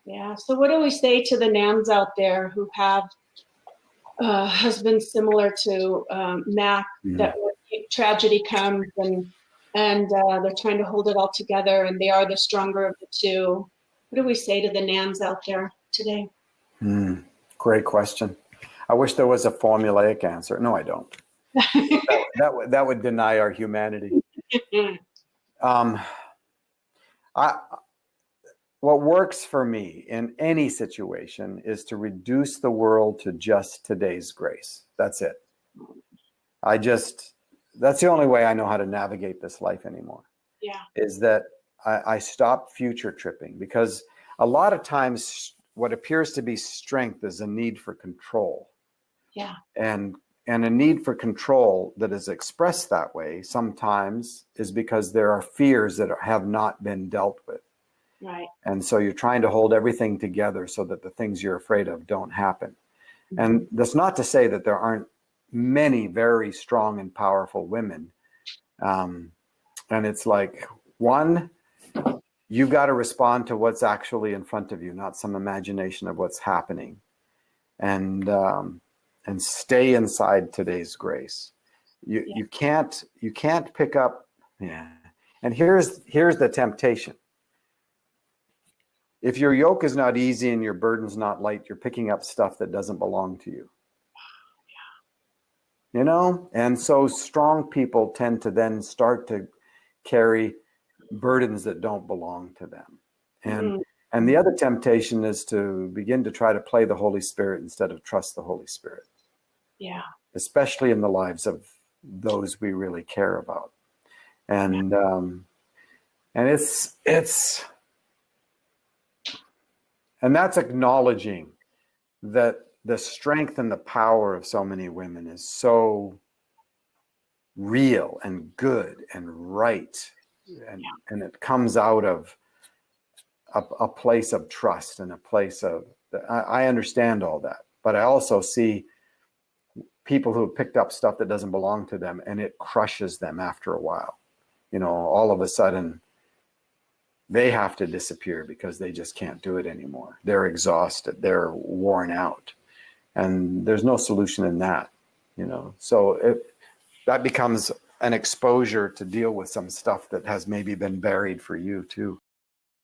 Yeah. So what do we say to the Nans out there who have husbands similar to Mac, that when tragedy comes and they're trying to hold it all together and they are the stronger of the two? What do we say to the Nans out there today? Great question. I wish there was a formulaic answer. No, I don't. that would deny our humanity. What works for me in any situation is to reduce the world to just today's grace. That's it. That's the only way I know how to navigate this life anymore. Yeah. Is that I stop future tripping, because a lot of times what appears to be strength is a need for control. Yeah. And a need for control that is expressed that way sometimes is because there are fears that have not been dealt with. Right. And so you're trying to hold everything together so that the things you're afraid of don't happen. And that's not to say that there aren't many very strong and powerful women. And it's like, one, you've got to respond to what's actually in front of you, not some imagination of what's happening. And stay inside today's grace. You can't pick up. Yeah. And here's the temptation. If your yoke is not easy and your burden's not light, you're picking up stuff that doesn't belong to you. You know? And so strong people tend to then start to carry burdens that don't belong to them. And the other temptation is to begin to try to play the Holy Spirit instead of trust the Holy Spirit. Yeah. Especially in the lives of those we really care about. And and that's acknowledging that the strength and the power of so many women is so real and good and right. And it comes out of a place of trust and a place of, I understand all that, but I also see people who have picked up stuff that doesn't belong to them, and it crushes them after a while. You know, all of a sudden they have to disappear because they just can't do it anymore. They're exhausted, they're worn out, and there's no solution in that, you know. So that becomes an exposure to deal with some stuff that has maybe been buried for you too.